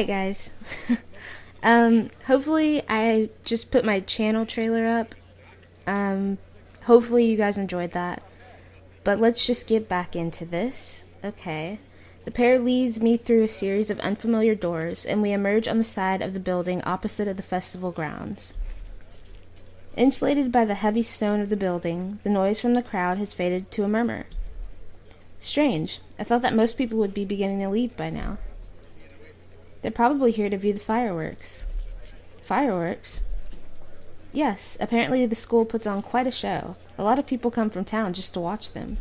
Alright guys, hopefully I just put my channel trailer up. Hopefully you guys enjoyed that. But let's just get back into this. Okay. The pair leads me through a series of unfamiliar doors, and we emerge on the side of the building opposite of the festival grounds. Insulated by the heavy stone of the building, the noise from the crowd has faded to a murmur. Strange. I thought that most people would be beginning to leave by now. They're probably here to view the fireworks. Fireworks? Yes, apparently the school puts on quite a show. A lot of people come from town just to watch them.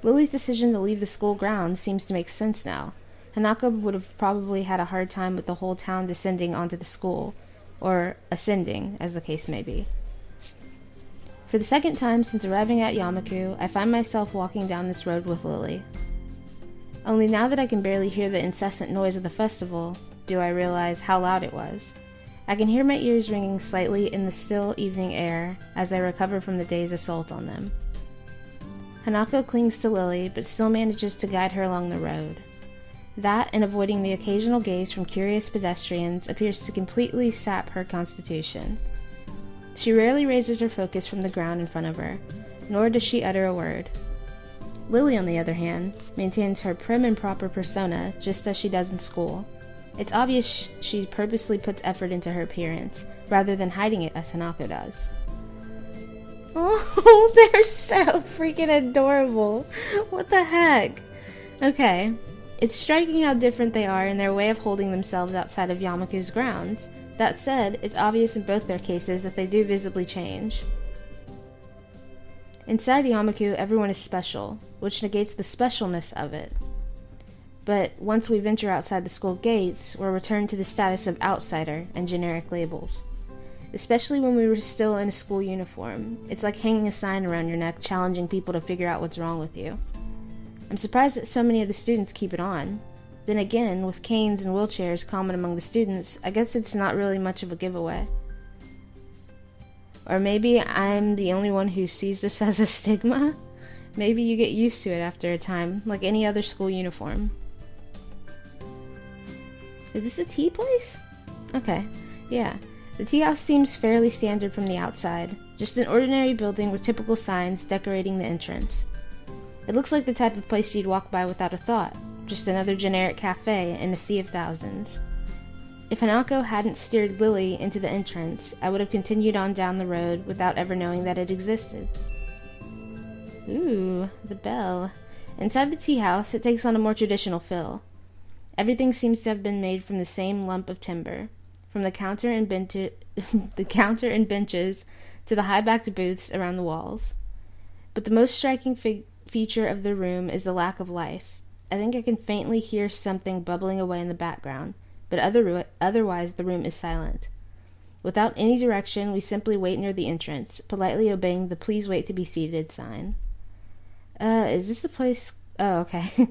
Lily's decision to leave the school grounds seems to make sense now. Hanako would have probably had a hard time with the whole town descending onto the school, or ascending, as the case may be. For the second time since arriving at Yamaku, I find myself walking down this road with Lily. Only now that I can barely hear the incessant noise of the festival, do I realize how loud it was. I can hear my ears ringing slightly in the still evening air as I recover from the day's assault on them. Hanako clings to Lily, but still manages to guide her along the road. That, and avoiding the occasional gaze from curious pedestrians, appears to completely sap her constitution. She rarely raises her focus from the ground in front of her, nor does she utter a word. Lily, on the other hand, maintains her prim and proper persona just as she does in school. It's obvious she purposely puts effort into her appearance, rather than hiding it as Hanako does. Oh, they're so freaking adorable. What the heck? Okay, it's striking how different they are in their way of holding themselves outside of Yamaku's grounds. That said, it's obvious in both their cases that they do visibly change. Inside Yamaku, everyone is special, which negates the specialness of it. But once we venture outside the school gates, we're returned to the status of outsider and generic labels. Especially when we were still in a school uniform. It's like hanging a sign around your neck challenging people to figure out what's wrong with you. I'm surprised that so many of the students keep it on. Then again, with canes and wheelchairs common among the students, I guess it's not really much of a giveaway. Or maybe I'm the only one who sees this as a stigma? Maybe you get used to it after a time, like any other school uniform. Is this a tea place? Okay, yeah. The tea house seems fairly standard from the outside, just an ordinary building with typical signs decorating the entrance. It looks like the type of place you'd walk by without a thought, just another generic cafe in a sea of thousands. If Hanako hadn't steered Lily into the entrance, I would have continued on down the road without ever knowing that it existed. Ooh, the bell. Inside the tea house, it takes on a more traditional feel. Everything seems to have been made from the same lump of timber, from the counter and benches to the high-backed booths around the walls. But the most striking feature of the room is the lack of life. I think I can faintly hear something bubbling away in the background, but otherwise the room is silent. Without any direction, we simply wait near the entrance, politely obeying the "please wait to be seated" sign. Is this a place... Oh, okay.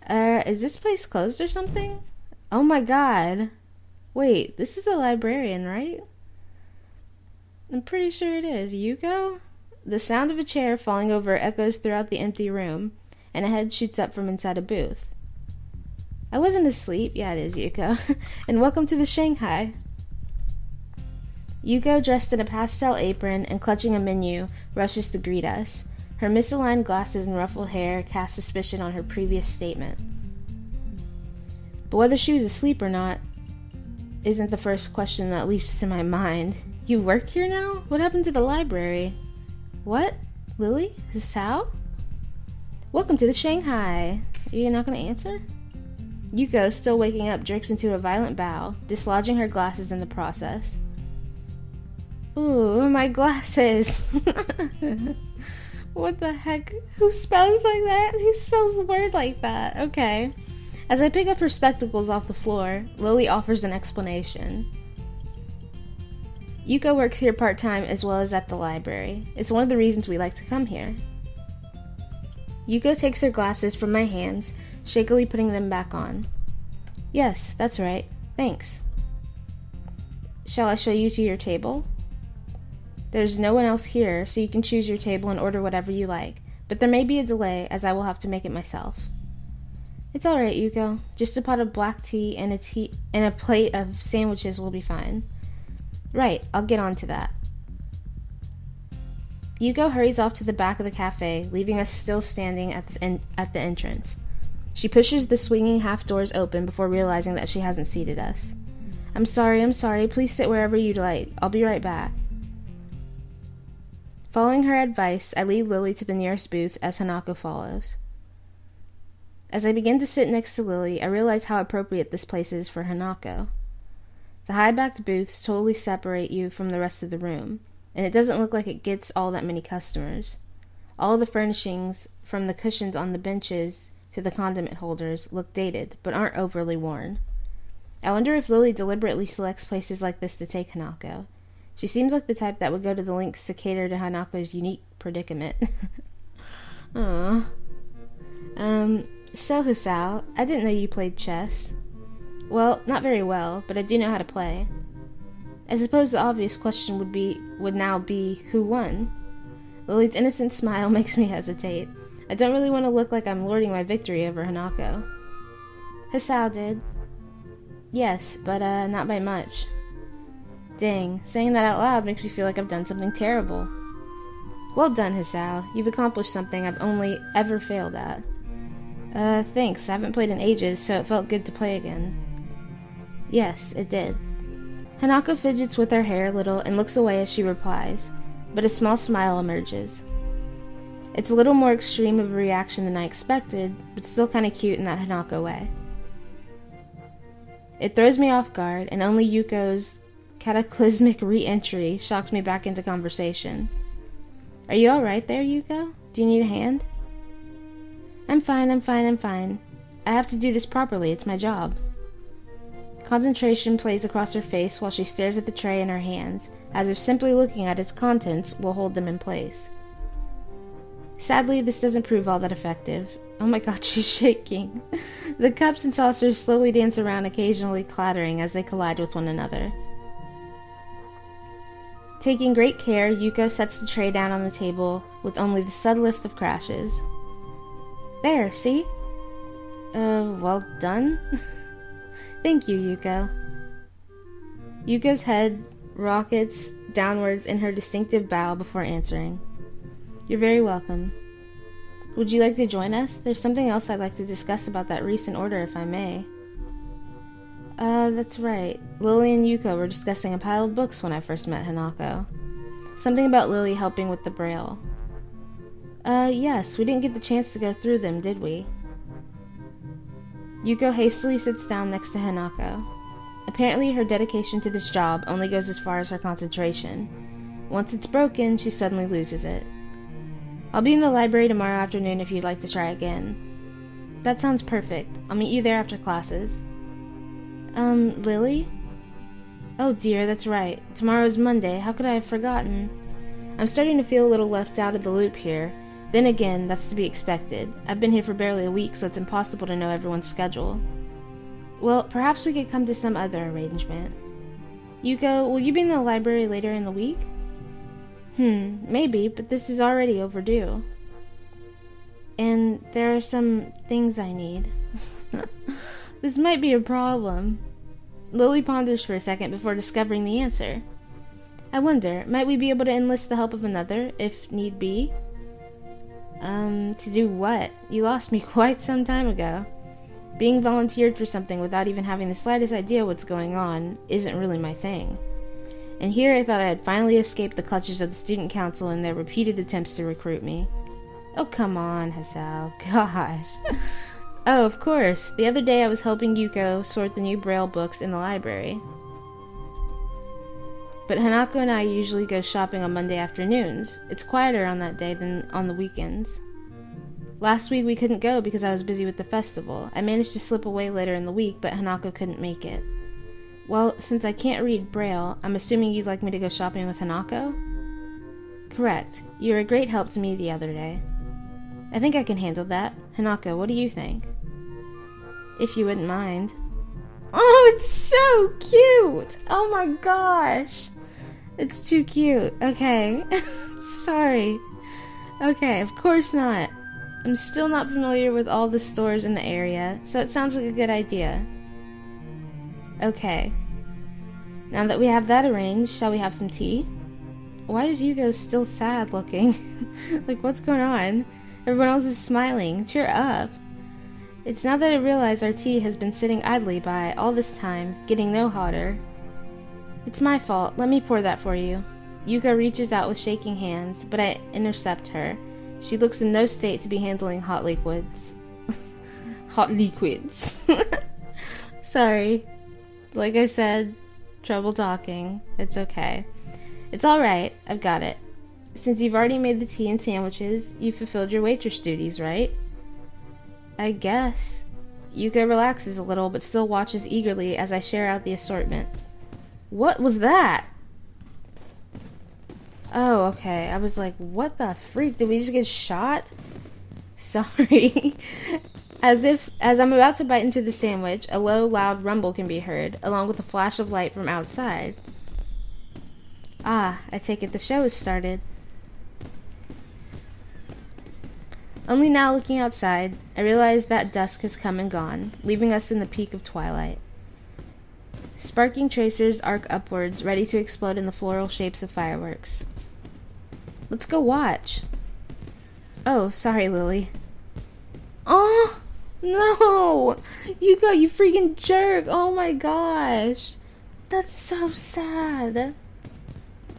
Is this place closed or something? Oh my god. Wait, this is the librarian, right? I'm pretty sure it is. Yuko? The sound of a chair falling over echoes throughout the empty room, and a head shoots up from inside a booth. I wasn't asleep. Yeah, it is Yuko. And welcome to the Shanghai. Yuko, dressed in a pastel apron and clutching a menu, rushes to greet us. Her misaligned glasses and ruffled hair cast suspicion on her previous statement. But whether she was asleep or not isn't the first question that leaps to my mind. You work here now? What happened to the library? What? Lily? Is this Sao? Welcome to the Shanghai. Are you not going to answer? Yuko, still waking up, jerks into a violent bow, dislodging her glasses in the process. Ooh, my glasses. What the heck? Who spells like that? Who spells the word like that? Okay. As I pick up her spectacles off the floor, Lily offers an explanation. Yuko works here part-time as well as at the library. It's one of the reasons we like to come here. Yuko takes her glasses from my hands, shakily putting them back on. Yes, that's right. Thanks. Shall I show you to your table? There's no one else here, so you can choose your table and order whatever you like, but there may be a delay as I will have to make it myself. It's alright, Yuko. Just a pot of black tea and a plate of sandwiches will be fine. Right, I'll get on to that. Yuko hurries off to the back of the cafe, leaving us still standing at the entrance. She pushes the swinging half doors open before realizing that she hasn't seated us. I'm sorry, please sit wherever you'd like. I'll be right back. Following her advice, I lead Lily to the nearest booth as Hanako follows. As I begin to sit next to Lily, I realize how appropriate this place is for Hanako. The high-backed booths totally separate you from the rest of the room, and it doesn't look like it gets all that many customers. All of the furnishings, from the cushions on the benches to the condiment holders, look dated, but aren't overly worn. I wonder if Lily deliberately selects places like this to take Hanako. She seems like the type that would go to the lengths to cater to Hanako's unique predicament. Aww. So Hisao, I didn't know you played chess. Well, not very well, but I do know how to play. I suppose the obvious question would now be, who won? Lily's innocent smile makes me hesitate. I don't really want to look like I'm lording my victory over Hanako. Hisao did. Yes, but not by much. Dang, saying that out loud makes me feel like I've done something terrible. Well done, Hisao. You've accomplished something I've only ever failed at. Thanks. I haven't played in ages, so it felt good to play again. Yes, it did. Hanako fidgets with her hair a little and looks away as she replies, but a small smile emerges. It's a little more extreme of a reaction than I expected, but still kinda cute in that Hanako way. It throws me off guard, and only Yuko's cataclysmic re-entry shocks me back into conversation. Are you alright there, Yuko? Do you need a hand? I'm fine. I have to do this properly, it's my job. Concentration plays across her face while she stares at the tray in her hands, as if simply looking at its contents will hold them in place. Sadly, this doesn't prove all that effective. Oh my god, she's shaking. The cups and saucers slowly dance around, occasionally clattering as they collide with one another. Taking great care, Yuko sets the tray down on the table with only the subtlest of crashes. There, see? Well done? Thank you, Yuko. Yuko's head rockets downwards in her distinctive bow before answering. You're very welcome. Would you like to join us? There's something else I'd like to discuss about that recent order, if I may. That's right. Lily and Yuko were discussing a pile of books when I first met Hanako. Something about Lily helping with the braille. Yes, we didn't get the chance to go through them, did we? Yuko hastily sits down next to Hanako. Apparently her dedication to this job only goes as far as her concentration. Once it's broken, she suddenly loses it. I'll be in the library tomorrow afternoon if you'd like to try again. That sounds perfect. I'll meet you there after classes. Lily? Oh dear, that's right. Tomorrow's Monday. How could I have forgotten? I'm starting to feel a little left out of the loop here. Then again, that's to be expected. I've been here for barely a week, so it's impossible to know everyone's schedule. Well, perhaps we could come to some other arrangement. Yuko, will you be in the library later in the week? Maybe, but this is already overdue. And there are some things I need. This might be a problem. Lily ponders for a second before discovering the answer. I wonder, might we be able to enlist the help of another, if need be? To do what? You lost me quite some time ago. Being volunteered for something without even having the slightest idea what's going on isn't really my thing. And here I thought I had finally escaped the clutches of the student council and their repeated attempts to recruit me. Oh, come on, Hisao. Gosh. Oh, of course. The other day I was helping Yuko sort the new Braille books in the library. But Hanako and I usually go shopping on Monday afternoons. It's quieter on that day than on the weekends. Last week we couldn't go because I was busy with the festival. I managed to slip away later in the week, but Hanako couldn't make it. Well, since I can't read Braille, I'm assuming you'd like me to go shopping with Hanako? Correct. You were a great help to me the other day. I think I can handle that. Hanako, what do you think? If you wouldn't mind. Oh, it's so cute! Oh my gosh! It's too cute. Okay. Sorry. Okay, of course not. I'm still not familiar with all the stores in the area, so it sounds like a good idea. Okay. Now that we have that arranged, shall we have some tea? Why is Yugo still sad looking? Like, what's going on? Everyone else is smiling. Cheer up. It's now that I realize our tea has been sitting idly by all this time, getting no hotter. It's my fault. Let me pour that for you. Yuko reaches out with shaking hands, but I intercept her. She looks in no state to be handling hot liquids. Hot liquids. Sorry. Like I said, trouble talking. It's okay. It's alright. I've got it. Since you've already made the tea and sandwiches, you've fulfilled your waitress duties, right? I guess. Yuko relaxes a little, but still watches eagerly as I share out the assortment. What was that? Oh, okay. I was like, what the freak? Did we just get shot? Sorry. As I'm about to bite into the sandwich, a low, loud rumble can be heard, along with a flash of light from outside. Ah, I take it the show has started. Only now looking outside, I realize that dusk has come and gone, leaving us in the peak of twilight. Sparking tracers arc upwards, ready to explode in the floral shapes of fireworks. Let's go watch. Oh, sorry, Lily. Oh, no! Yuko, you freaking jerk! Oh my gosh! That's so sad.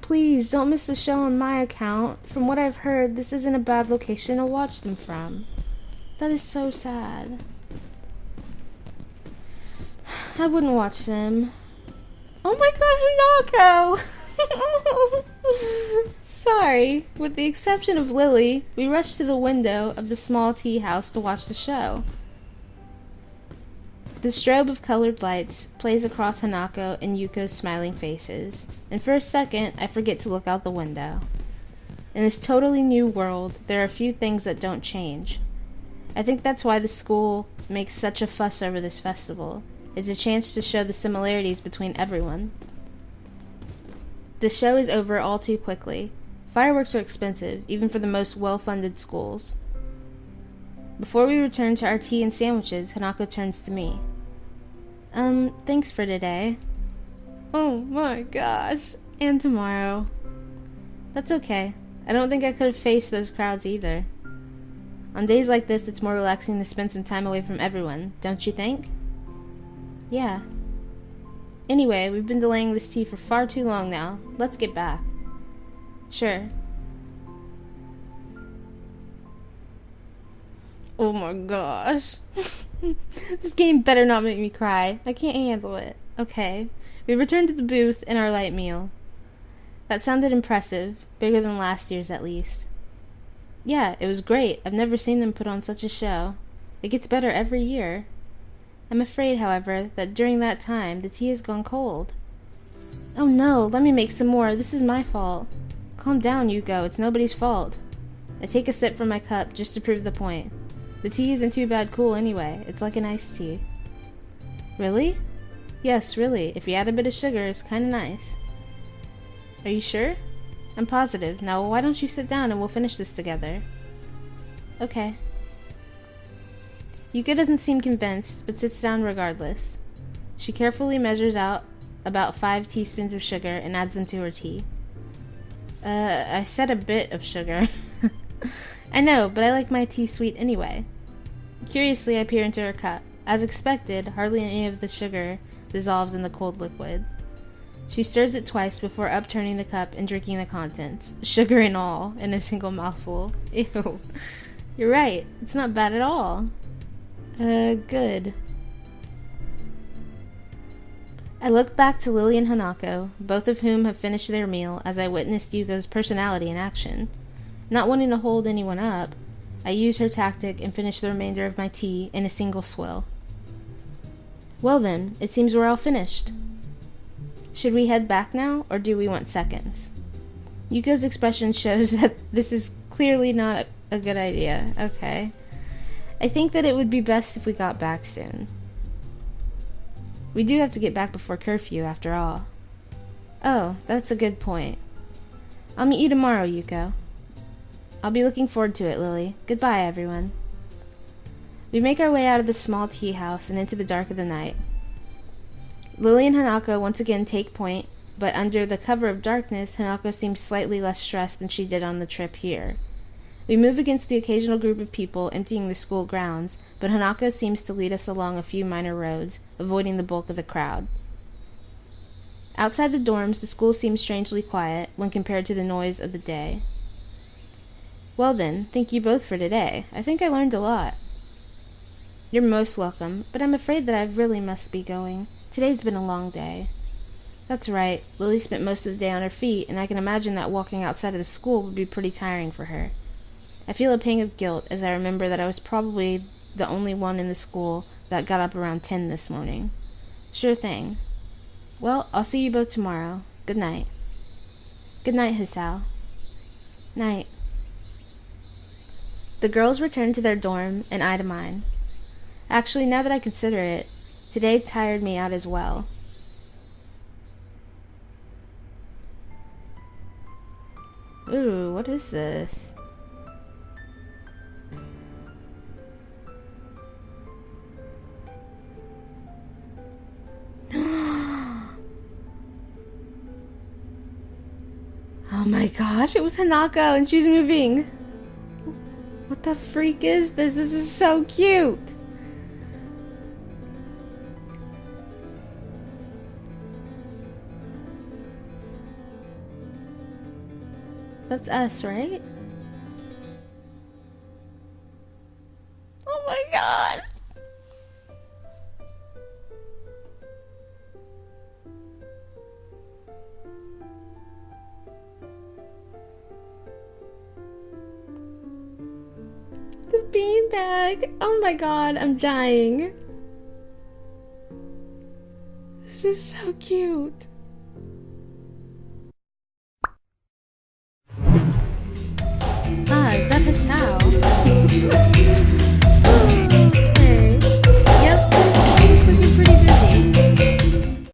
Please, don't miss the show on my account. From what I've heard, this isn't a bad location to watch them from. That is so sad. I wouldn't watch them. Oh my god, Hunako! Sorry. With the exception of Lily, we rushed to the window of the small tea house to watch the show. The strobe of colored lights plays across Hanako and Yuko's smiling faces, and for a second, I forget to look out the window. In this totally new world, there are few things that don't change. I think that's why the school makes such a fuss over this festival. It's a chance to show the similarities between everyone. The show is over all too quickly. Fireworks are expensive, even for the most well-funded schools. Before we return to our tea and sandwiches, Hanako turns to me. Thanks for today. Oh my gosh. And tomorrow. That's okay. I don't think I could have faced those crowds either. On days like this, it's more relaxing to spend some time away from everyone, don't you think? Yeah. Anyway, we've been delaying this tea for far too long now. Let's get back. Sure. Oh my gosh. This game better not make me cry. I can't handle it. Okay. We returned to the booth and our light meal. That sounded impressive. Bigger than last year's, at least. Yeah, it was great. I've never seen them put on such a show. It gets better every year. I'm afraid, however, that during that time, the tea has gone cold. Oh no, let me make some more. This is my fault. Calm down, Yuko. It's nobody's fault. I take a sip from my cup just to prove the point. The tea isn't too bad cool anyway. It's like an iced tea. Really? Yes, really. If you add a bit of sugar, it's kinda nice. Are you sure? I'm positive. Now, why don't you sit down and we'll finish this together? Okay. Yuka doesn't seem convinced, but sits down regardless. She carefully measures out about 5 teaspoons of sugar and adds them to her tea. I said a bit of sugar. I know, but I like my tea sweet anyway. Curiously, I peer into her cup. As expected, hardly any of the sugar dissolves in the cold liquid. She stirs it twice before upturning the cup and drinking the contents, sugar and all, in a single mouthful. Ew. You're right, it's not bad at all. Good. I look back to Lily and Hanako, both of whom have finished their meal, as I witnessed Yuko's personality in action. Not wanting to hold anyone up, I use her tactic and finish the remainder of my tea in a single swill. Well then, it seems we're all finished. Should we head back now, or do we want seconds? Yuko's expression shows that this is clearly not a good idea. Okay. I think that it would be best if we got back soon. We do have to get back before curfew, after all. Oh, that's a good point. I'll meet you tomorrow, Yuko. I'll be looking forward to it, Lily. Goodbye, everyone. We make our way out of the small tea house and into the dark of the night. Lily and Hanako once again take point, but under the cover of darkness, Hanako seems slightly less stressed than she did on the trip here. We move against the occasional group of people emptying the school grounds, but Hanako seems to lead us along a few minor roads, avoiding the bulk of the crowd. Outside the dorms, the school seems strangely quiet when compared to the noise of the day. Well then, thank you both for today. I think I learned a lot. You're most welcome, but I'm afraid that I really must be going. Today's been a long day. That's right. Lily spent most of the day on her feet, and I can imagine that walking outside of the school would be pretty tiring for her. I feel a pang of guilt as I remember that I was probably the only one in the school that got up around 10 this morning. Sure thing. Well, I'll see you both tomorrow. Good night. Good night, Hisao. Night. The girls returned to their dorm, and I to mine. Actually, now that I consider it, today tired me out as well. Ooh, what is this? Oh my gosh, it was Hanako and she was moving. What the freak is this? This is so cute. That's us, right? Oh my god. The beanbag. Oh my god, I'm dying. This is so cute.